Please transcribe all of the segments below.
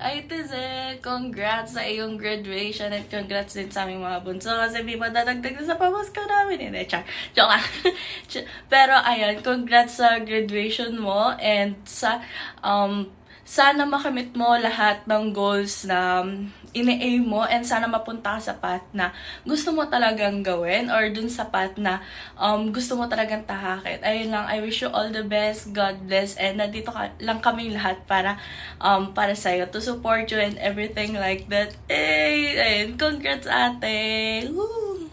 Ay, Tize, congrats sa iyong graduation at congrats din sa aming mga bunso kasi may madadagdag na sa pamasko namin. Hindi, char. Joke lang. Pero ayun, congrats sa graduation mo and sana makamit mo lahat ng goals na ine-aim mo and sana mapunta ka sa path na gusto mo talagang gawin or dun sa path na gusto mo talagang tahakit. Ayun lang, I wish you all the best, God bless, and nandito lang kaming lahat para sa'yo, to support you and everything like that. Hey, ayun, congrats ate! Woo!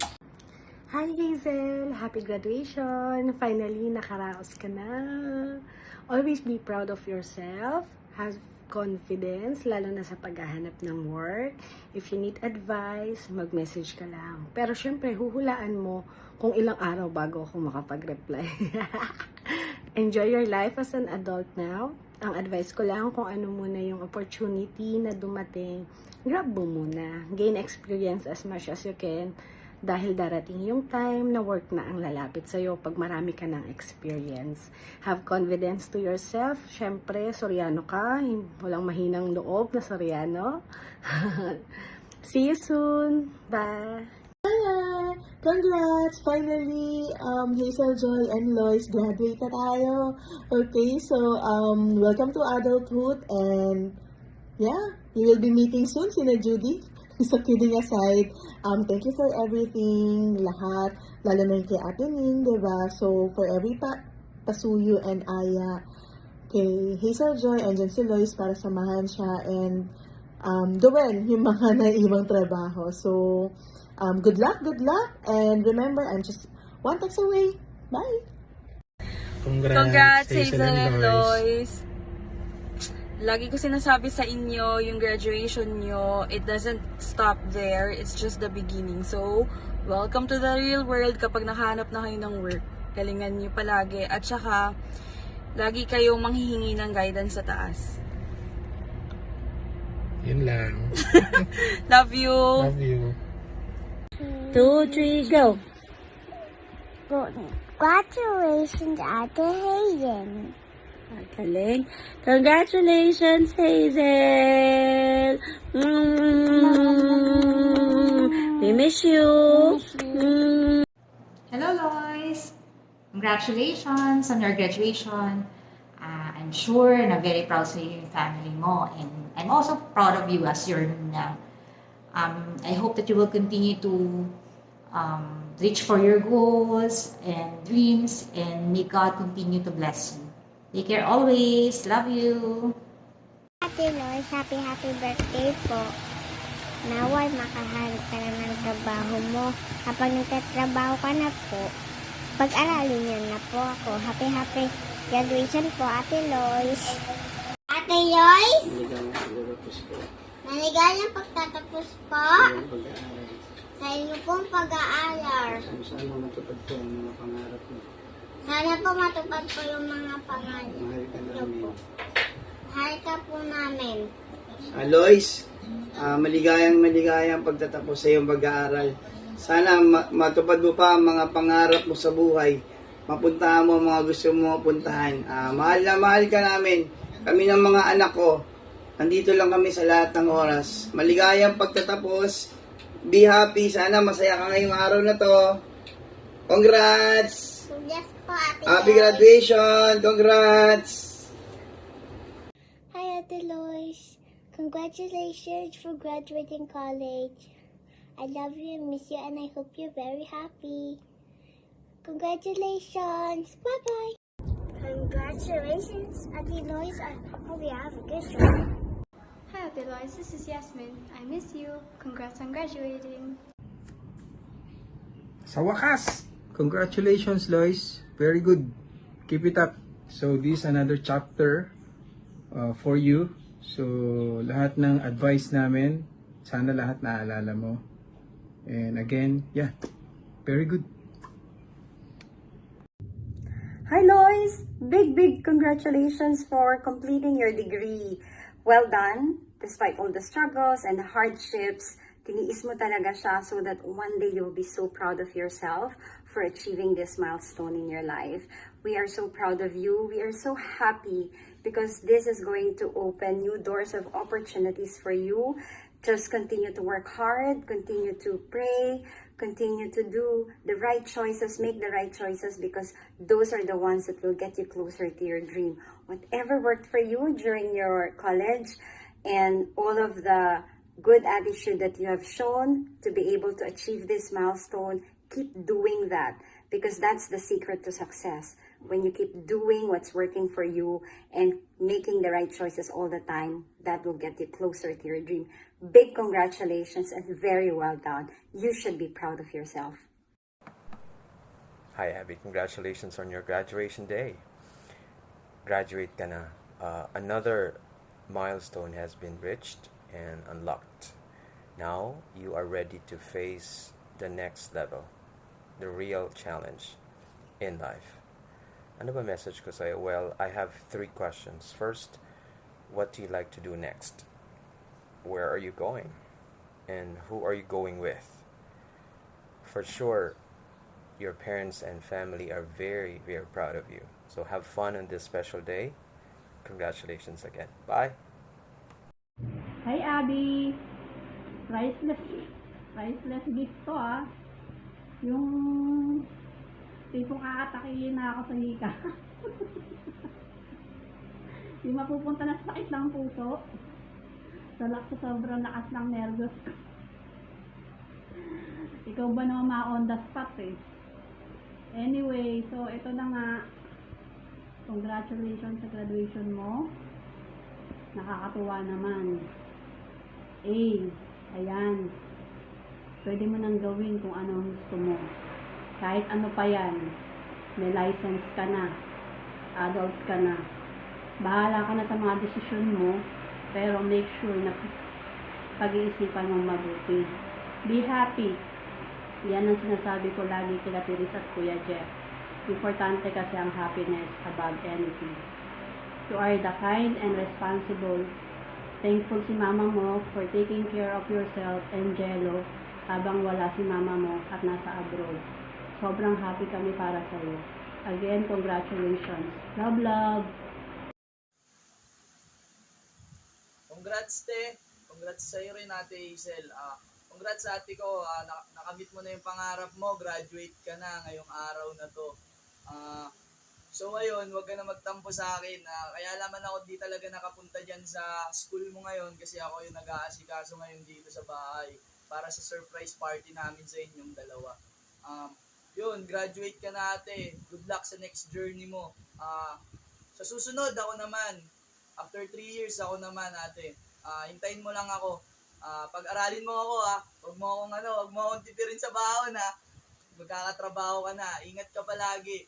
Hi Hazel! Happy graduation! Finally, nakaraos ka na. Always be proud of yourself. Have confidence, lalo na sa paghahanap ng work. If you need advice, mag-message ka lang. Pero syempre, huhulaan mo kung ilang araw bago ako makapag-reply. Enjoy your life as an adult now. Ang advice ko lang kung ano muna yung opportunity na dumating, grab mo muna. Gain experience as much as you can. Dahil darating yung time na work na ang lalapit sa'yo pag marami ka ng experience. Have confidence to yourself. Siyempre, Soriano ka. Walang mahinang loob na Soriano. See you soon. Bye! Hi! Congrats! Finally, Hazel, Joy, and Lois, graduate na tayo. Okay, so, welcome to adulthood, and yeah, you will be meeting soon, sina Judy. So, kidding aside, thank you for everything, lahat, lalo na yung kay Ate Ning, diba? So, for every pasuyo and Aya, kay Hazel Joy, andyan si Lois para samahan siya, and gawin yung mga naiibang trabaho. So, good luck, and remember, I'm just one text away. Bye! Congrats, Hazel and Lois. Lagi ko sinasabi sa inyo, yung graduation nyo, it doesn't stop there. It's just the beginning. So, welcome to the real world kapag nakahanap na kayo ng work. Galingan nyo palagi. At saka, lagi kayong manghihingi ng guidance sa taas. Yun lang. Love you! Love you. 2, 3, go! Congratulations, Ate Hayden. Galing. Congratulations, Hazel! We miss you! Hello, Lois! Congratulations on your graduation. I'm sure na very proud sa iyo yung family mo, and I'm also proud of you as your nuna. I hope that you will continue to reach for your goals and dreams, and may God continue to bless you. Take care always. Love you. Ate Lois, happy birthday po. Naway makahanap ka na ng trabaho mo. Kapag nagtatrabaho ka na po, pag-aralin niyo na po ako. Happy graduation po, Ate Lois. Ate Lois? Maligayang pagtatapos po sa inyo pong pag-aaral. Sana matupad po ang mga pangarap mo. Sana po matupad po yung mga pangalan Mahal ka niyo namin. po. Mahal ka po namin. Lois, maligayang pagtatapos sa iyong pag-aaral. Sana matupad mo pa ang mga pangarap mo sa buhay. Mapuntahan mo ang mga gusto mo puntahan. Mahal na mahal ka namin. Kami ng mga anak ko. Nandito lang kami sa lahat ng oras. Maligayang pagtatapos. Be happy. Sana masaya ka ngayong araw na to. Congrats! Yes po, Ate Happy Lois. graduation! Congrats! Hi, Ate Lois. Congratulations for graduating college. I love you and miss you, and I hope you're very happy. Congratulations. Bye-bye. Congratulations, Ate Lois. I hope you have a good time. Hi Ate Lois, this is Yasmin. I miss you. Congrats on graduating. Sa wakas! Congratulations, Lois. Very good. Keep it up. So, this is another chapter for you. So, lahat ng advice namin, sana lahat naalala mo. And again, yeah, very good. Hi Lois! Big congratulations for completing your degree. Well done. Despite all the struggles and hardships, tiniis mo talaga siya so that one day you'll be so proud of yourself for achieving this milestone in your life. We are so proud of you. We are so happy because this is going to open new doors of opportunities for you. Just continue to work hard, continue to pray, continue to do the right choices, make the right choices, because those are the ones that will get you closer to your dream. Whatever worked for you during your college and all of the good attitude that you have shown to be able to achieve this milestone, keep doing that, because that's the secret to success. When you keep doing what's working for you and making the right choices all the time, that will get you closer to your dream. Big congratulations and very well done. You should be proud of yourself. Hi Abby, congratulations on your graduation day. Graduate ka na. Another milestone has been reached and unlocked. Now you are ready to face the next level, the real challenge in life. Ano ba message ko sa'yo? Well, I have 3 questions. First, what do you like to do next? Where are you going? And who are you going with? For sure, your parents and family are very, very proud of you. So have fun on this special day. Congratulations again. Bye! Hi Abby! Priceless gift to Yung tipong aatakihin na ako sa hika. Yung mapupunta na sa sakit ng puso. Sa sobrang lakas ng nervous. Ikaw ba naman on the spot Anyway, so ito na nga. Congratulations sa graduation mo. Nakakatuwa naman. Ayan. Pwede mo nang gawin kung ano ang gusto mo. Kahit ano pa yan. May license ka na. Adult ka na. Bahala ka na sa mga desisyon mo. Pero make sure na pag-iisipan mong mabuti. Be happy. Yan ang sinasabi ko lagi kila Tiris at Kuya Jeff. Importante kasi ang happiness above anything. You are the kind and responsible. Thankful si mama mo for taking care of yourself and Jello habang wala si mama mo at nasa abroad. Sobrang happy kami para sa iyo. Again, congratulations. Love, love. Congrats, te. Congrats sa iyo rin, Ate Hazel. Congrats sa ate ko. Nakamit mo na yung pangarap mo. Graduate ka na ngayong araw na to. So ngayon, huwag ka na magtampo sa akin. Kaya naman ako di talaga nakapunta dyan sa school mo ngayon kasi ako yung nag-aasikaso ngayon dito sa bahay para sa surprise party namin sa inyong dalawa. Yun, graduate ka na ate. Good luck sa next journey mo. Sa susunod, ako naman. After 3 years, ako naman ate. Hintayin mo lang ako. Pag-aralin mo ako Huwag mo akong titirin sa baon Magkakatrabaho ka na. Ingat ka palagi.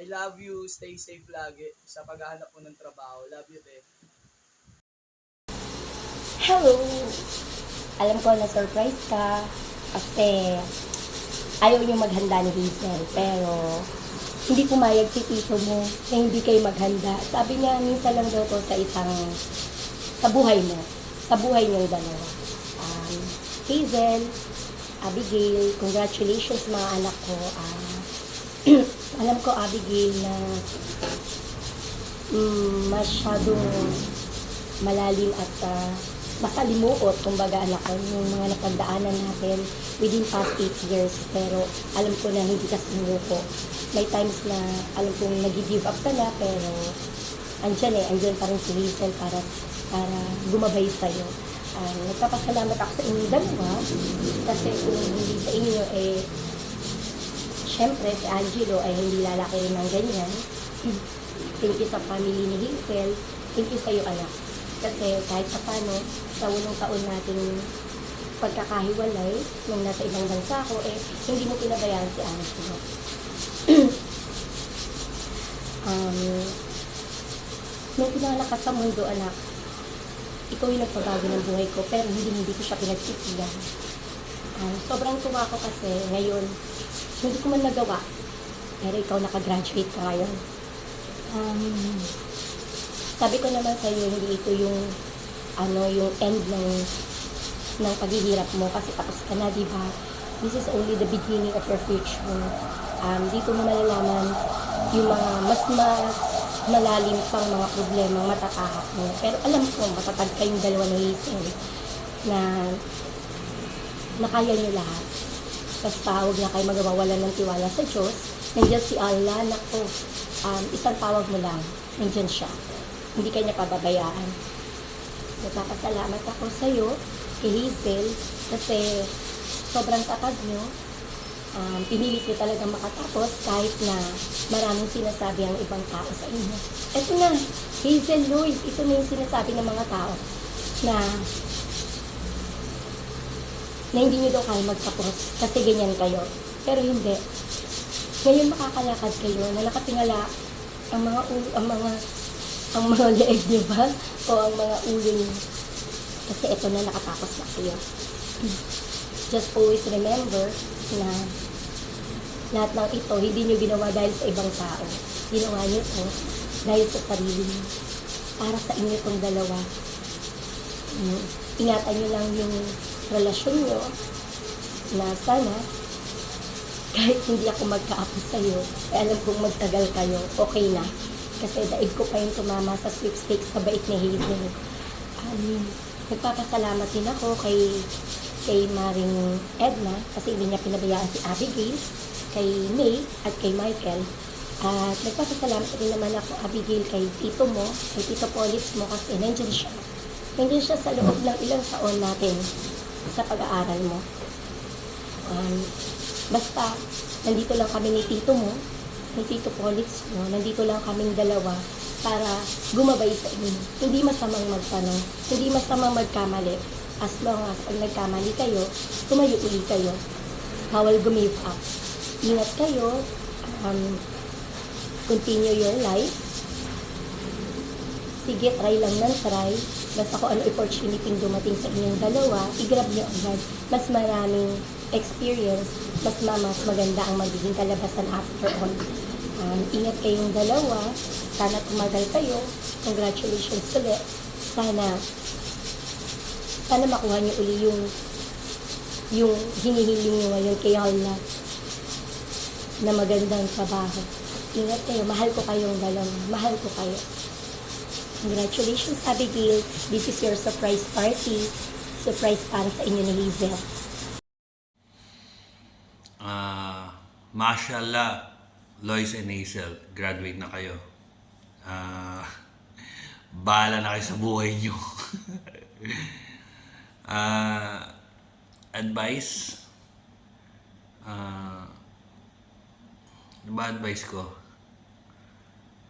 I love you. Stay safe lagi sa paghahanap mo ng trabaho. Love you, te. Hello! Alam ko na surprise ka kasi ayaw niyo maghanda ni Hazel, pero hindi pumayag si tito mo na hindi kayo maghanda. Sabi niya, minsan lang daw to sa buhay mo. Sa buhay niyong dalawa. Hazel, Abigail, congratulations mga anak ko. Alam ko, Abigail, na masyadong malalim at makalimuot, kumbaga anak ko, yung mga napagdaanan natin within past 8 years. Pero alam ko na hindi ka sumuko. May times na alam kong nag-give up ka na, pero andyan pa rin si Hazel para gumabay sa'yo. Nagpapasalamat ako sa inyo dalawa kasi kung hindi sa inyo syempre si Angelo ay hindi lalaki rin ng ganyan. Thank you sa family ni Hazel. Thank you sa'yo anak. Kasi kahit pa paano sa 8 taon nating pagkakahiwalay nung nasa ibang bansa ako, hindi mo pinabayaan si Angelo. Nung pinanganak ka sa mundo anak, ikaw yung nagpabago ng buhay ko, pero hindi ko siya pinagsisigan. Sobrang tuwa ko kasi ngayon, hindi ko man nagawa, pero ikaw nakagraduate ka ngayon. Sabi ko naman sa'yo, hindi ito yung end ng paghihirap mo, kasi tapos ka na, diba? This is only the beginning of your future. Dito mo malalaman yung mga mas malalim pang mga problemang matatahak mo. Pero alam ko, matatag kayong dalawa ni Hazel na kaya niyo lahat. Basta huwag na kayo magwawalan ng tiwala sa Diyos. Nandiyan si Allah, naku, isang tawag mo lang, nandiyan siya. Hindi ka niya pababayaan. Nagpapasalamat ako sa iyo, kay Hazel, kasi sobrang tatag niyo. Pinilit niyo talaga makatapos kahit na maraming sinasabi ang ibang tao sa inyo. Ito na, Hazel, Lois, ito na yung sinasabi ng mga tao na hindi nyo daw kaya magtapos kasi ganyan kayo. Pero hindi. Ngayon makakalakad kayo na nakatingala ang mga leeg nyo ba? O ang mga ulo nyo. Kasi ito na nakatapos na kayo. Just always remember na lahat ng ito, hindi nyo ginawa dahil sa ibang tao. Ginawa nyo ito dahil sa sarili nyo. Para sa inyo itong dalawa. Ingatan nyo lang yung relasyon nyo na sana kahit hindi ako magkaapo sa'yo, alam kong magtagal kayo, okay na. Kasi daig ko pa yung tumama sa sweepstakes sa bait ni Hazel. Nagpapasalamat din ako kay Maring Edna kasi hindi niya pinabayaan si Abigail, kay May at kay Michael. At nagpapasalamat din naman ako, Abigail, kay Tito mo, kay Tito Polis mo kasi nandiyan siya. Nandiyan siya sa loob ng ilang taon natin sa pag-aaral mo. Basta, nandito lang kami ni Tito mo, ni Tito Polis mo, nandito lang kaming dalawa para gumabay sa inyo. Hindi masamang magtanong, hindi masamang magkamali. As long as pag nagkamali kayo, tumayo uli kayo. Bawal give up. Ingat kayo, continue your life. Sige, try lang ng try. Basta kung ano opportunity dumating sa inyong dalawa, i-grab nyo agad. Mas maraming experience, mas maganda ang magiging kalabasan after all. Ingat kayong dalawa. Sana tumagal kayo. Congratulations ulit. Sana makuha nyo uli yung hinihiling nyo ngayon kay Allah na magandang trabaho. Ingat kayo. Mahal ko kayong dalawa. Mahal ko kayo. Congratulations, Abigail. This is your surprise party. Surprise para sa inyo ni Hazel. Mashallah, Lois and Hazel, graduate na kayo. Bahala na kayo sa buhay nyo. Advice? Ano ba advice ko?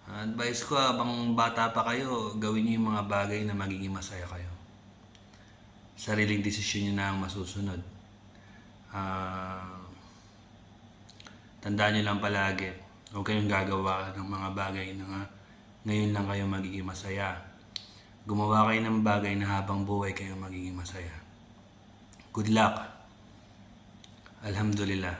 Advice ko, habang bata pa kayo, gawin niyo yung mga bagay na magiging masaya kayo. Sariling desisyon niyo na ang masusunod. Tandaan niyo lang palagi, huwag kayong gagawa ng mga bagay na ngayon lang kayo magiging masaya. Gumawa kayo ng bagay na habang buhay kayo magiging masaya. Good luck. Alhamdulillah.